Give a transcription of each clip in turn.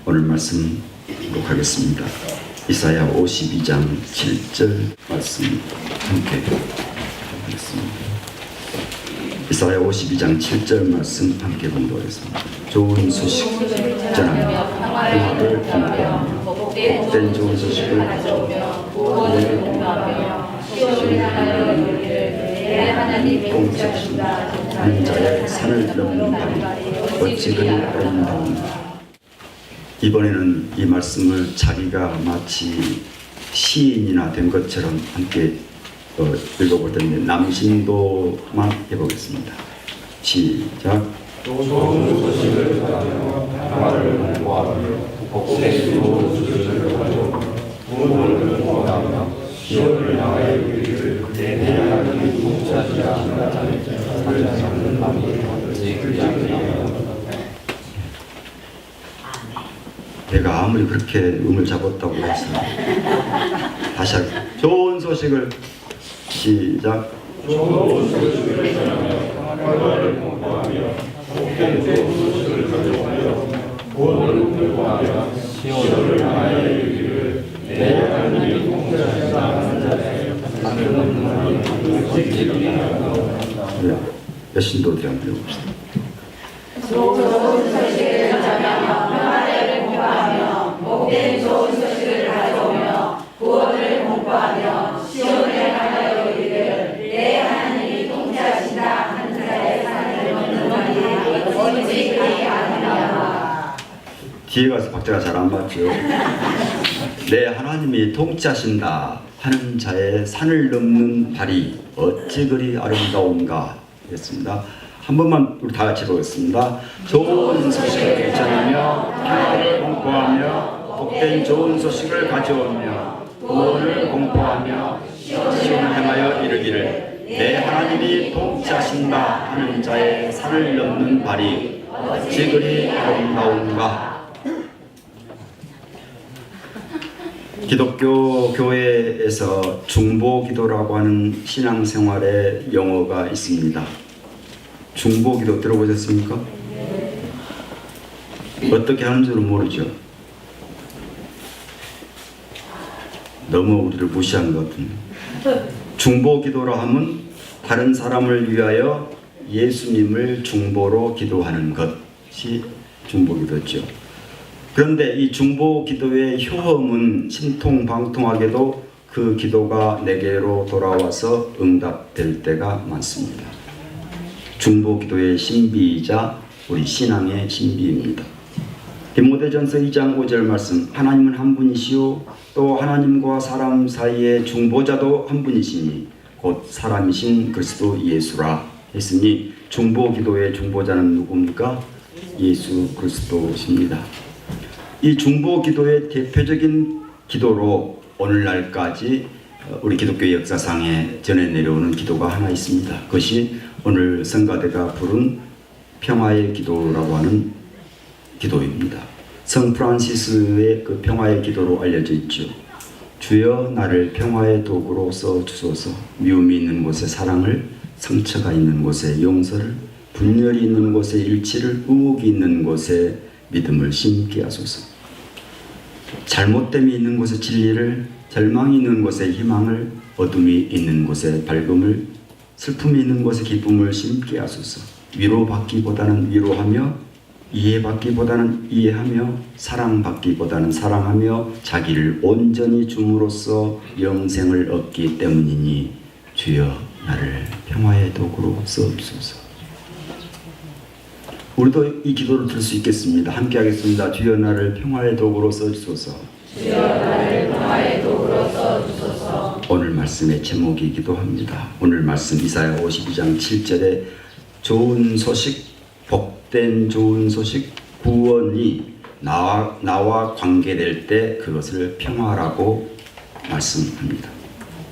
오늘 말씀 기록하겠습니다. 이사야 52장 7절 말씀 함께 하겠습니다. 이사야 52장 7절 말씀 함께 공부하겠습니다. 좋은 소식 전하며 평화를 공포하며 복된 좋은 소식을 가져오며 구원을 공포하며 내 하나님 통치하신다 하는 자의 산을 넘는 바위 어찌 그리 아름다운가. 이번에는 이 말씀을 자기가 마치 시인이나 된 것처럼 함께 읽어볼 텐데 남신도만 해보겠습니다. 시작. 좋은 소식을 전하며 평화를 공포하며 복된 좋은 소식을 가져오며 구원을 공포하며 시온을 향하여 이르기를 내 하나님이 통치하시라 하는 자의 산을 잡는 밤이 어찌 그리 아름다운가. 내가 아무리 그렇게 음을 잡았다고 해서 다시 하겠습니다. 좋은 소식을 시작. 좋은 소식을 전하며 평화를 공포하며 복된 좋은 소식을 가져오며 구원을 공포하며 시온을 향하여 이르기를 내 하나님이 통치하시라 하는 자의 산을 넘는 밤이 어찌 그리 아름다운가. 여신도 대한 배워봅시다. 좋은 소식을 전하며 평화를 공포하며 복된 좋은 소식을 가져오며 구원을 공포하며 시온을 향하여 이르기를 내 하나님이 통치하신다 하는 자의 산을 넘는 밤이 어찌 그리 아름다운가. 뒤에 가서 박자가 잘 안 맞죠? 내 하나님이 통치하신다 하는 자의 산을 넘는 발이 어찌 그리 아름다운가 했습니다. 한 번만 우리 다 같이 보겠습니다. 좋은 소식을 전하며 평화를 공포하며 복된 좋은 소식을 가져오며 구원을 공포하며 시온을 향하여 이르기를 내 하나님이 통치하신다 하는 자의 산을 넘는 발이 어찌 그리 아름다운가. 기독교 교회에서 중보기도라고 하는 신앙생활의 용어가 있습니다. 중보기도 들어보셨습니까? 어떻게 하는 줄은 모르죠. 너무 우리를 무시한 것 같은데. 중보기도라 하면 다른 사람을 위하여 예수님을 중보로 기도하는 것이 중보기도죠. 그런데 이 중보기도의 효험은 신통방통하게도 그 기도가 내게로 돌아와서 응답될 때가 많습니다. 중보기도의 신비이자 우리 신앙의 신비입니다. 디모데전서 2장 5절 말씀, 하나님은 한 분이시요 또 하나님과 사람 사이의 중보자도 한 분이시니 곧 사람이신 그리스도 예수라 했으니 중보기도의 중보자는 누굽니까? 예수 그리스도십니다. 이 중보기도의 대표적인 기도로 오늘날까지 우리 기독교 역사상에 전해 내려오는 기도가 하나 있습니다. 그것이 오늘 성가대가 부른 평화의 기도라고 하는 기도입니다. 성 프란시스의 그 평화의 기도로 알려져 있죠. 주여 나를 평화의 도구로 써 주소서. 미움이 있는 곳에 사랑을, 상처가 있는 곳에 용서를, 분열이 있는 곳에 일치를, 의혹이 있는 곳에 믿음을 심게 하소서. 잘못됨이 있는 곳에 진리를, 절망이 있는 곳에 희망을, 어둠이 있는 곳에 밝음을, 슬픔이 있는 곳에 기쁨을 심게 하소서. 위로받기보다는 위로하며, 이해받기보다는 이해하며, 사랑받기보다는 사랑하며 자기를 온전히 줌으로써 영생을 얻기 때문이니 주여 나를 평화의 도구로 써주소서. 우리도 이 기도를 들을 수 있겠습니다. 함께 하겠습니다. 주여 나를 평화의 도구로 써주소서. 주여 나를 평화의 도구로 써주소서. 오늘 말씀의 제목이기도 합니다. 오늘 말씀 이사야 52장 7절에 좋은 소식, 복된 좋은 소식, 구원이 나와 관계될 때 그것을 평화라고 말씀합니다.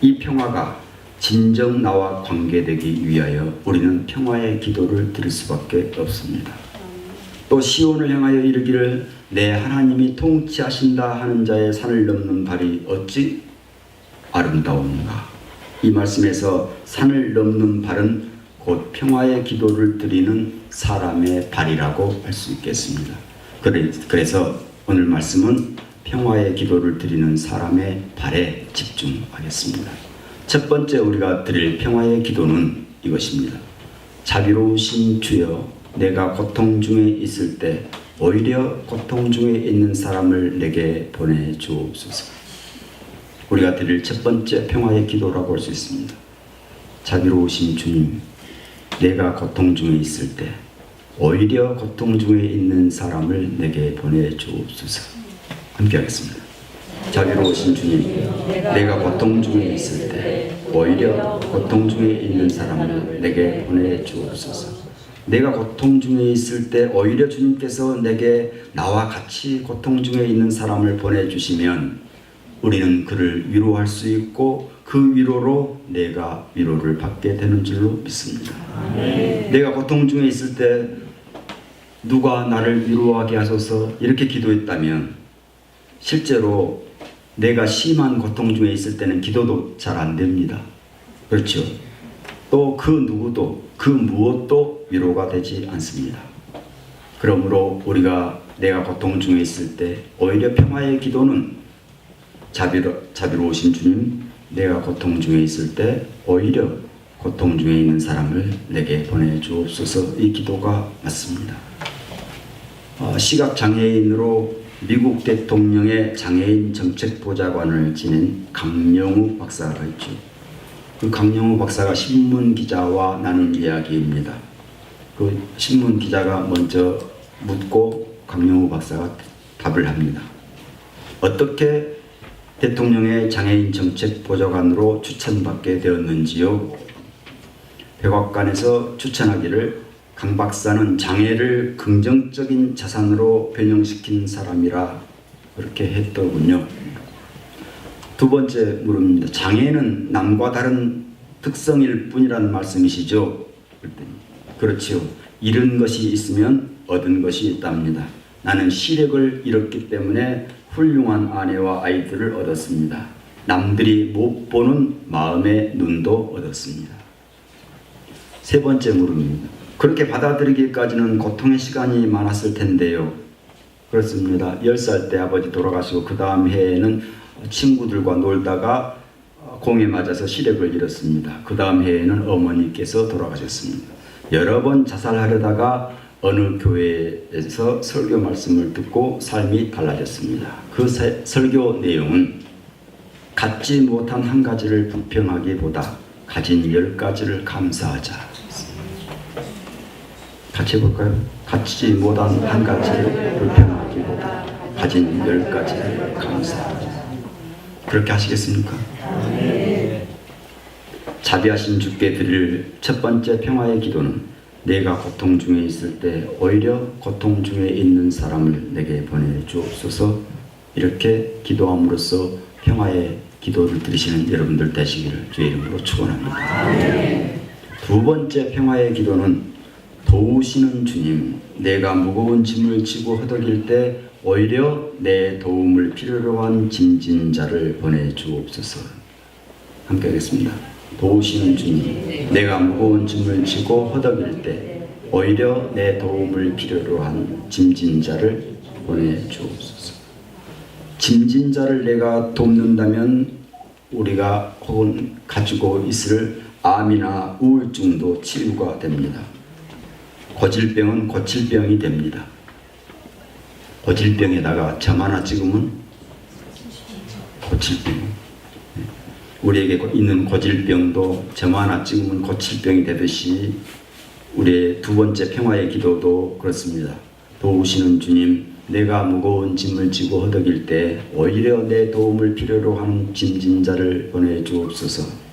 이 평화가 진정 나와 관계되기 위하여 우리는 평화의 기도를 드릴 수밖에 없습니다. 또 시온을 향하여 이르기를 내 하나님이 통치하신다 하는 자의 산을 넘는 발이 어찌 아름다운가. 이 말씀에서 산을 넘는 발은 곧 평화의 기도를 드리는 사람의 발이라고 할 수 있겠습니다. 그래서 오늘 말씀은 평화의 기도를 드리는 사람의 발에 집중하겠습니다. 첫 번째 우리가 드릴 평화의 기도는 이것입니다. 자비로우신 주여, 내가 고통 중에 있을 때 오히려 고통 중에 있는 사람을 내게 보내주옵소서. 우리가 드릴 첫 번째 평화의 기도라고 할 수 있습니다. 자비로우신 주님, 내가 고통 중에 있을 때 오히려 고통 중에 있는 사람을 내게 보내주옵소서. 함께 하겠습니다. 자비로우신 주님, 내가 고통 중에 있을 때 오히려 고통 중에 있는 사람을 내게 보내주옵소서. 내가 고통 중에 있을 때 오히려 주님께서 내게 나와 같이 고통 중에 있는 사람을 보내주시면 우리는 그를 위로할 수 있고 그 위로로 내가 위로를 받게 되는 줄로 믿습니다. 내가 고통 중에 있을 때 누가 나를 위로하게 하소서 이렇게 기도했다면 실제로 내가 심한 고통 중에 있을 때는 기도도 잘 안 됩니다. 그렇죠? 또 그 누구도 그 무엇도 위로가 되지 않습니다. 그러므로 우리가 내가 고통 중에 있을 때 오히려 평화의 기도는 자비로우신 주님, 내가 고통 중에 있을 때 오히려 고통 중에 있는 사람을 내게 보내주옵소서. 이 기도가 맞습니다. 시각장애인으로 미국 대통령의 장애인 정책보좌관을 지낸 강영우 박사가 있죠. 그 강영우 박사가 신문기자와 나눈 이야기입니다. 그 신문기자가 먼저 묻고 강영우 박사가 답을 합니다. 어떻게 대통령의 장애인 정책보좌관으로 추천받게 되었는지요? 백악관에서 추천하기를 강 박사는 장애를 긍정적인 자산으로 변형시킨 사람이라 그렇게 했더군요. 두 번째 물음입니다. 장애는 남과 다른 특성일 뿐이라는 말씀이시죠? 그렇지요. 잃은 것이 있으면 얻은 것이 있답니다. 나는 시력을 잃었기 때문에 훌륭한 아내와 아이들을 얻었습니다. 남들이 못 보는 마음의 눈도 얻었습니다. 세 번째 물음입니다. 그렇게 받아들이기까지는 고통의 시간이 많았을 텐데요. 그렇습니다. 10살 때 아버지 돌아가시고 그 다음 해에는 친구들과 놀다가 공에 맞아서 시력을 잃었습니다. 그 다음 해에는 어머니께서 돌아가셨습니다. 여러 번 자살하려다가 어느 교회에서 설교 말씀을 듣고 삶이 달라졌습니다. 그 설교 내용은 갖지 못한 한 가지를 불평하기보다 가진 10가지를 감사하자. 같이 해볼까요? 갖지 못한 한 가지를 불평하기보다 가진 10가지를 감사하자. 그렇게 하시겠습니까? 자비하신 주께 드릴 첫 번째 평화의 기도는 내가 고통 중에 있을 때 오히려 고통 중에 있는 사람을 내게 보내주옵소서. 이렇게 기도함으로써 평화의 기도를 드리시는 여러분들 되시기를 주의 이름으로 축원합니다. 두 번째 평화의 기도는 도우시는 주님, 내가 무거운 짐을 지고 허덕일 때 오히려 내 도움을 필요로 한 짐진 자를 보내주옵소서. 함께 하겠습니다. 도우시는 주님, 내가 무거운 짐을 지고 허덕일 때 오히려 내 도움을 필요로 한 짐진 자를 보내주옵소서. 짐진 자를 내가 돕는다면 우리가 혹은 가지고 있을 암이나 우울증도 치유가 됩니다. 고질병은 고칠병이 됩니다. 고질병에다가 점 하나 찍으면 고칠병. 우리에게 있는 고질병도 점 하나 찍으면 고칠병이 되듯이 우리의 두 번째 평화의 기도도 그렇습니다. 도우시는 주님, 내가 무거운 짐을 지고 허덕일 때 오히려 내 도움을 필요로 하는 짐진 자를 보내주옵소서.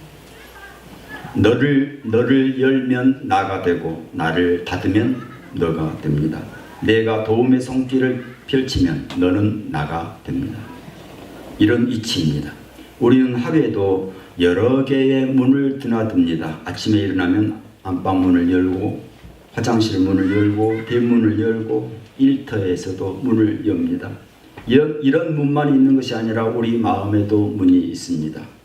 너를 열면 나가 되고 나를 닫으면 너가 됩니다. 내가 도움의 손길을 펼치면 너는 나가 됩니다. 이런 이치입니다. 우리는 하루에도 여러 개의 문을 드나듭니다. 아침에 일어나면 안방 문을 열고 화장실 문을 열고 대문을 열고 일터에서도 문을 엽니다. 이런 문만 있는 것이 아니라 우리 마음에도 문이 있습니다.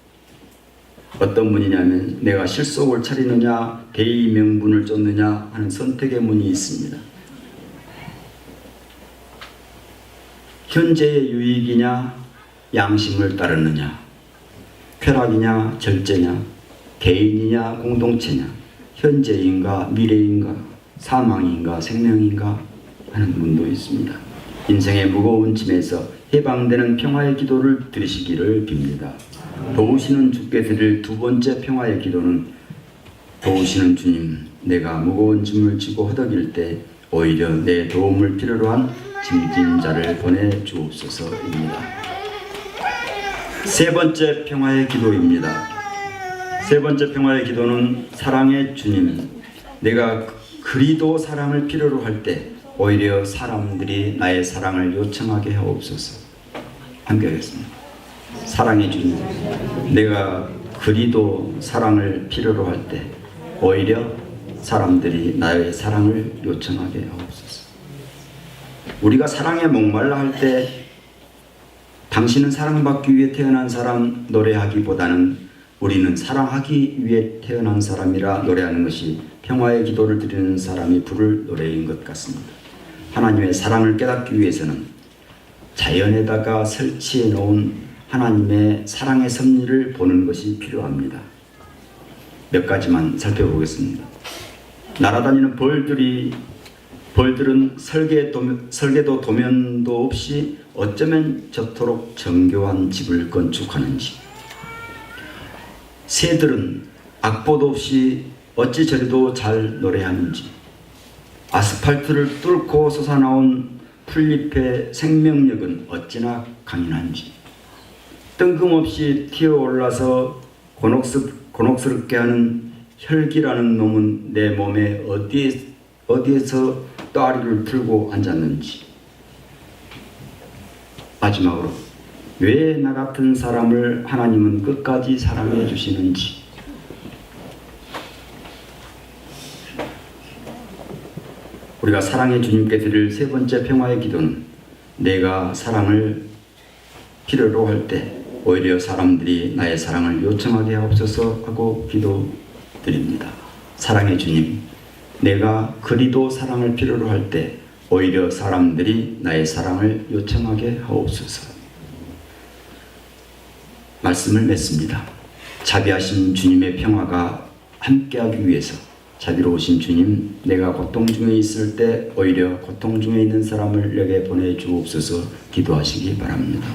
어떤 문이냐면 내가 실속을 차리느냐 대의 명분을 쫓느냐 하는 선택의 문이 있습니다. 현재의 유익이냐 양심을 따르느냐, 쾌락이냐 절제냐, 개인이냐 공동체냐, 현재인가 미래인가, 사망인가 생명인가 하는 문도 있습니다. 인생의 무거운 짐에서 해방되는 평화의 기도를 드리시기를 빕니다. 도우시는 주께 드릴 두 번째 평화의 기도는 도우시는 주님, 내가 무거운 짐을 지고 허덕일 때 오히려 내 도움을 필요로 한 짐진 자를 보내주옵소서입니다. 세 번째 평화의 기도입니다. 세 번째 평화의 기도는 사랑의 주님, 내가 그리도 사랑을 필요로 할 때 오히려 사람들이 나의 사랑을 요청하게 하옵소서. 함께 하겠습니다. 사랑의 주님, 내가 그리도 사랑을 필요로 할 때 오히려 사람들이 나의 사랑을 요청하게 하옵소서. 우리가 사랑에 목말라 할 때 당신은 사랑받기 위해 태어난 사람 노래하기보다는 우리는 사랑하기 위해 태어난 사람이라 노래하는 것이 평화의 기도를 드리는 사람이 부를 노래인 것 같습니다. 하나님의 사랑을 깨닫기 위해서는 자연에다가 설치해 놓은 하나님의 사랑의 섭리를 보는 것이 필요합니다. 몇 가지만 살펴보겠습니다. 날아다니는 벌들은 설계도 도면도 없이 어쩌면 저토록 정교한 집을 건축하는지, 새들은 악보도 없이 어찌 저리도 잘 노래하는지, 아스팔트를 뚫고 솟아나온 풀잎의 생명력은 어찌나 강인한지, 뜬금없이 튀어올라서 곤혹스럽게 하는 혈기라는 놈은 내 몸에 어디에서 따리를 들고 앉았는지, 마지막으로 왜 나 같은 사람을 하나님은 끝까지 사랑해 주시는지, 우리가 사랑의 주님께 드릴 세 번째 평화의 기도는 내가 사랑을 필요로 할 때 오히려 사람들이 나의 사랑을 요청하게 하옵소서 하고 기도드립니다. 사랑의 주님, 내가 그리도 사랑을 필요로 할 때 오히려 사람들이 나의 사랑을 요청하게 하옵소서. 말씀을 맺습니다. 자비하신 주님의 평화가 함께하기 위해서 자비로우신 주님, 내가 고통 중에 있을 때 오히려 고통 중에 있는 사람을 내게 보내주옵소서 기도하시기 바랍니다.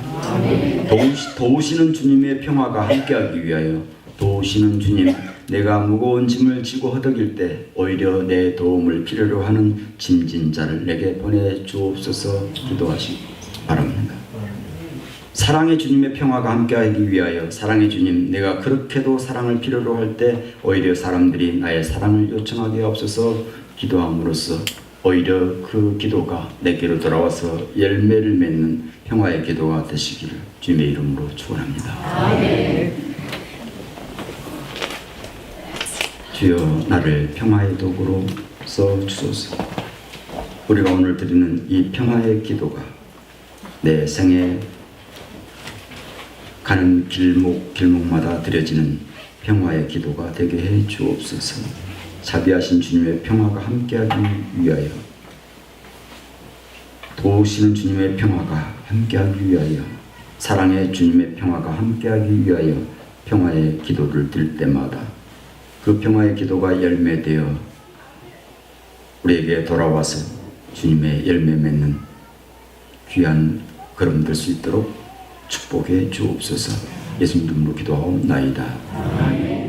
도우시는 주님의 평화가 함께하기 위하여 도우시는 주님, 내가 무거운 짐을 지고 허덕일 때 오히려 내 도움을 필요로 하는 짐진 자를 내게 보내주옵소서 기도하시기 바랍니다. 사랑의 주님의 평화가 함께하기 위하여 사랑의 주님, 내가 그렇게도 사랑을 필요로 할 때 오히려 사람들이 나의 사랑을 요청하게 하옵소서 기도함으로써 오히려 그 기도가 내게로 돌아와서 열매를 맺는 평화의 기도가 되시기를 주님의 이름으로 축원합니다. 아멘. 주여, 나를 평화의 도구로 써 주소서. 우리가 오늘 드리는 이 평화의 기도가 내 생에 가는 길목마다 드려지는 평화의 기도가 되게 해 주옵소서. 자비하신 주님의 평화가 함께하기 위하여, 도우시는 주님의 평화가 함께하기 위하여, 사랑의 주님의 평화가 함께하기 위하여 평화의 기도를 드릴 때마다 그 평화의 기도가 열매되어 우리에게 돌아와서 주님의 열매 맺는 귀한 걸음 될 수 있도록 축복해 주옵소서. 예수님 이름으로 기도하옵나이다. 아멘.